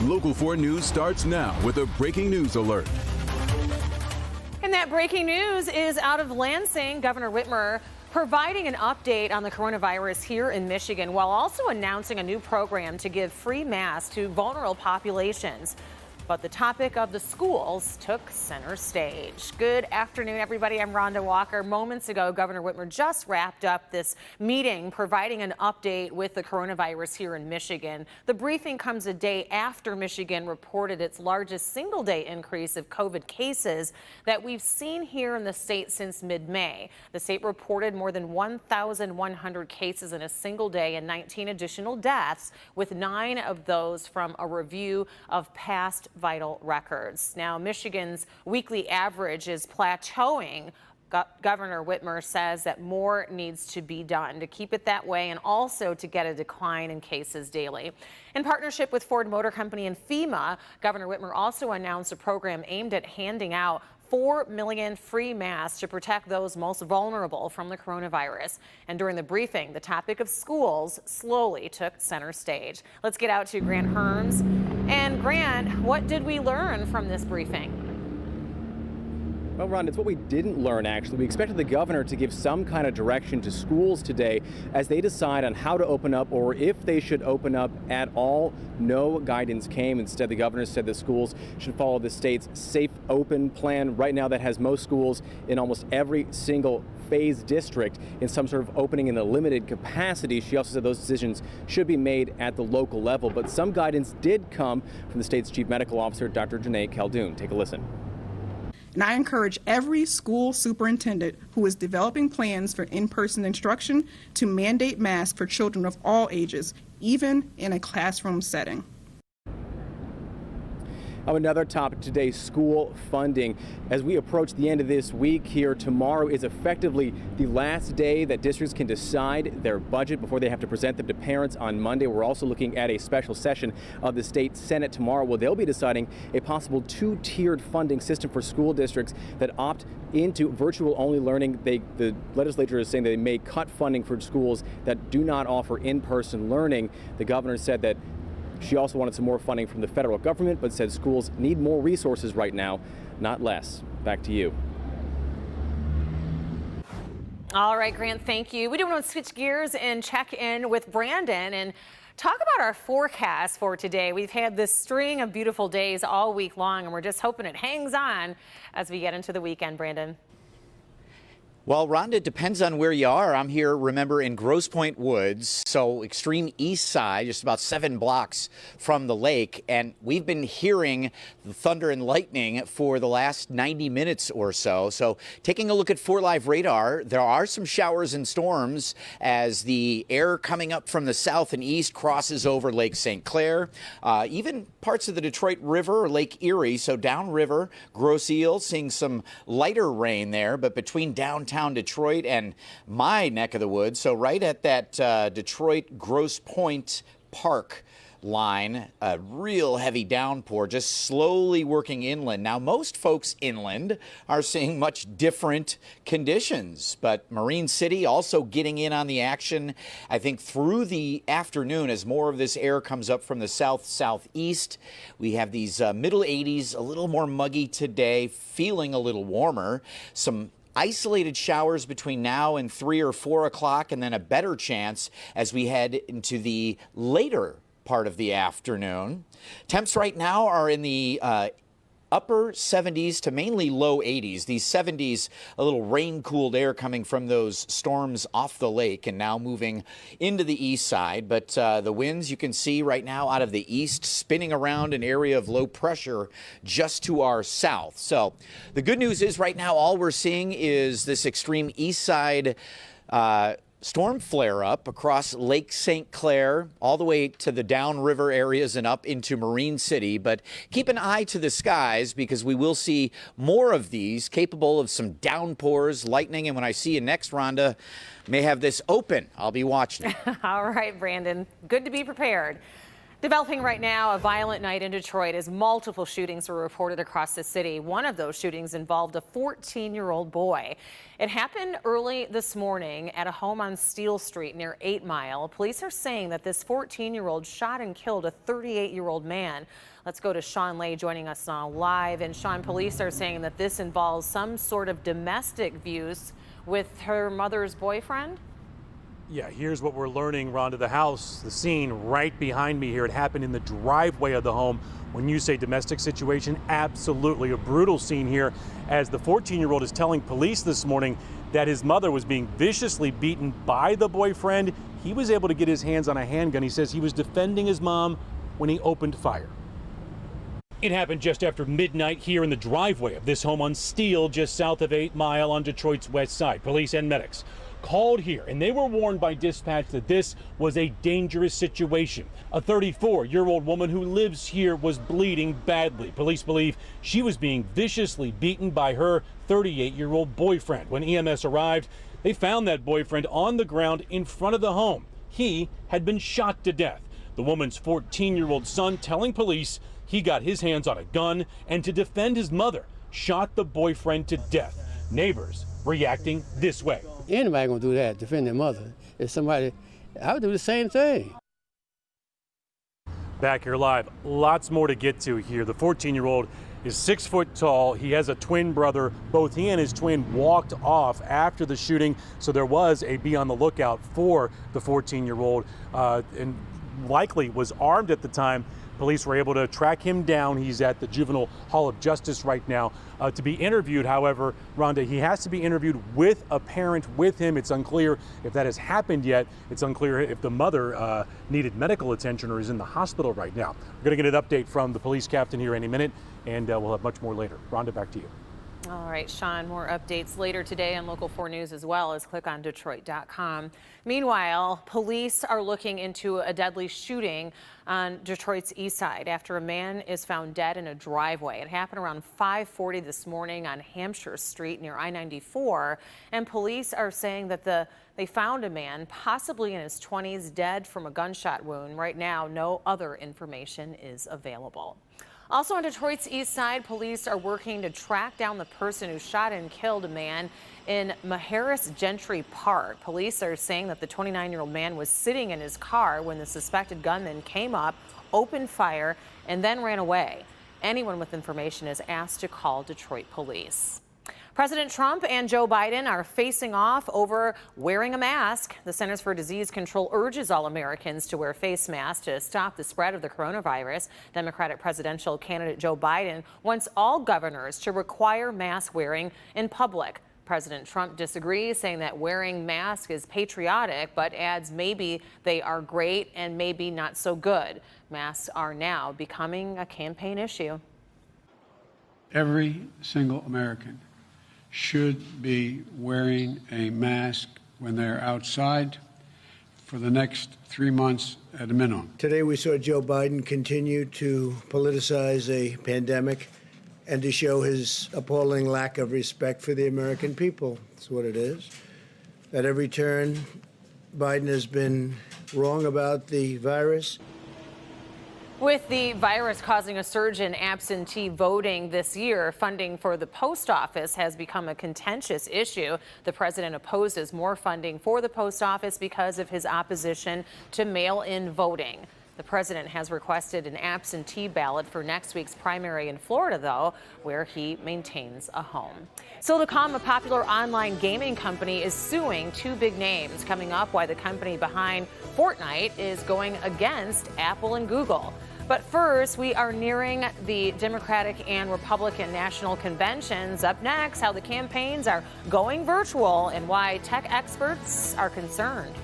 Local 4 News starts now with a breaking news alert. And that breaking news is out of Lansing. Governor Whitmer providing an update on the coronavirus here in Michigan while also announcing a new program to give free masks to vulnerable populations. But the topic of the schools took center stage. Good afternoon, everybody. I'm Rhonda Walker. Moments ago, Governor Whitmer just wrapped up this meeting providing an update with the coronavirus here in Michigan. The briefing comes a day after Michigan reported its largest single-day increase of COVID cases that we've seen here in the state since mid-May. The state reported more than 1,100 cases in a single day and 19 additional deaths, with 9 of those from a review of past vital records. Now, Michigan's weekly average is plateauing. Governor Whitmer says that more needs to be done to keep it that way and also to get a decline in cases daily. In partnership with Ford Motor Company and FEMA, Governor Whitmer also announced a program aimed at handing out 4 million free masks to protect those most vulnerable from the coronavirus. And during the briefing, the topic of schools slowly took center stage. Let's get out to Grant Herms. And Grant, what did we learn from this briefing? Well, Ron, it's what we didn't learn, actually. We expected the governor to give some kind of direction to schools today as they decide on how to open up or if they should open up at all. No guidance came. Instead, the governor said the schools should follow the state's Safe Open plan. Right now, that has most schools in almost every single phase district in some sort of opening in a limited capacity. She also said those decisions should be made at the local level. But some guidance did come from the state's chief medical officer, Dr. Janae Khaldun. Take a listen. And I encourage every school superintendent who is developing plans for in-person instruction to mandate masks for children of all ages, even in a classroom setting. Another topic today, school funding. As we approach the end of this week here, tomorrow is effectively the last day that districts can decide their budget before they have to present them to parents on Monday. We're also looking at a special session of the state Senate tomorrow where they'll be deciding a possible 2-tiered funding system for school districts that opt into virtual-only learning. The legislature is saying they may cut funding for schools that do not offer in-person learning. The governor said that she also wanted some more funding from the federal government, but said schools need more resources right now, not less. Back to you. All right, Grant, thank you. We do want to switch gears and check in with Brandon and talk about our forecast for today. We've had this string of beautiful days all week long, and we're just hoping it hangs on as we get into the weekend, Brandon. Well, Rhonda, it depends on where you are. I'm here, remember, in Grosse Pointe Woods, so extreme east side, just about 7 blocks from the lake. And we've been hearing the thunder and lightning for the last 90 minutes or so. So taking a look at 4Live radar, there are some showers and storms as the air coming up from the south and east crosses over Lake St. Clair, even parts of the Detroit River or Lake Erie. So downriver, Grosse Ile, seeing some lighter rain there, but between downtown Detroit and my neck of the woods, so right at that Detroit Grosse Pointe Park line, a real heavy downpour just slowly working inland. Now, most folks inland are seeing much different conditions, but Marine City also getting in on the action, I think, through the afternoon as more of this air comes up from the south-southeast. We have these middle 80s, a little more muggy today, feeling a little warmer. Some isolated showers between now and 3 or 4 o'clock, and then a better chance as we head into the later part of the afternoon. Temps right now are in the upper 70s to mainly low 80s. These 70s, a little rain-cooled air coming from those storms off the lake and now moving into the east side. But the winds you can see right now out of the east spinning around an area of low pressure just to our south. So the good news is right now all we're seeing is this extreme east side storm flare-up across Lake St. Clair, all the way to the downriver areas and up into Marine City. But keep an eye to the skies because we will see more of these capable of some downpours, lightning. And when I see you next, Rhonda, may have this open. I'll be watching. All right, Brandon. Good to be prepared. Developing right now, a violent night in Detroit as multiple shootings were reported across the city. One of those shootings involved a 14-year-old boy. It happened early this morning at a home on Steel Street near 8 Mile. Police are saying that this 14-year-old shot and killed a 38-year-old man. Let's go to Sean Lay joining us now live. And Sean, police are saying that this involves some sort of domestic abuse with her mother's boyfriend. Yeah, here's what we're learning, Rhonda. The scene right behind me here. It happened in the driveway of the home. When you say domestic situation, absolutely a brutal scene here, as the 14-year-old is telling police this morning that his mother was being viciously beaten by the boyfriend. He was able to get his hands on a handgun. He says he was defending his mom when he opened fire. It happened just after midnight here in the driveway of this home on Steel, just south of 8 Mile on Detroit's west side. Police and medics called here, and they were warned by dispatch that this was a dangerous situation. A 34-year-old woman who lives here was bleeding badly. Police believe she was being viciously beaten by her 38-year-old boyfriend. When EMS arrived, they found that boyfriend on the ground in front of the home. He had been shot to death. The woman's 14-year-old son telling police he got his hands on a gun and, to defend his mother, shot the boyfriend to death. Neighbors reacting this way. Anybody gonna do that, defend their mother? If somebody, I would do the same thing. Back here live, lots more to get to here. The 14-year-old is 6 foot tall. He has a twin brother. Both he and his twin walked off after the shooting, so there was a be on the lookout for the 14-year-old, and likely was armed at the time. Police were able to track him down. He's at the Juvenile Hall of Justice right now to be interviewed. However, Rhonda, he has to be interviewed with a parent with him. It's unclear if that has happened yet. It's unclear if the mother needed medical attention or is in the hospital right now. We're going to get an update from the police captain here any minute, and we'll have much more later. Rhonda, back to you. All right, Sean, more updates later today on Local 4 News, as well as click on Detroit.com. Meanwhile, police are looking into a deadly shooting on Detroit's east side after a man is found dead in a driveway. It happened around 5:40 this morning on Hampshire Street near I-94, and police are saying that they found a man, possibly in his 20s, dead from a gunshot wound. Right now, no other information is available. Also on Detroit's east side, police are working to track down the person who shot and killed a man in Maharis Gentry Park. Police are saying that the 29-year-old man was sitting in his car when the suspected gunman came up, opened fire, and then ran away. Anyone with information is asked to call Detroit police. President Trump and Joe Biden are facing off over wearing a mask. The Centers for Disease Control urges all Americans to wear face masks to stop the spread of the coronavirus. Democratic presidential candidate Joe Biden wants all governors to require mask wearing in public. President Trump disagrees, saying that wearing masks is patriotic, but adds maybe they are great and maybe not so good. Masks are now becoming a campaign issue. Every single American should be wearing a mask when they're outside for the next 3 months at a minimum. Today we saw Joe Biden continue to politicize a pandemic and to show his appalling lack of respect for the American people. That's what it is. At every turn, Biden has been wrong about the virus. With the virus causing a surge in absentee voting this year, funding for the post office has become a contentious issue. The president opposes more funding for the post office because of his opposition to mail-in voting. The president has requested an absentee ballot for next week's primary in Florida, though, where he maintains a home. Still to come, a popular online gaming company is suing two big names. Coming up, why the company behind Fortnite is going against Apple and Google. But first, we are nearing the Democratic and Republican national conventions. Up next, how the campaigns are going virtual and why tech experts are concerned.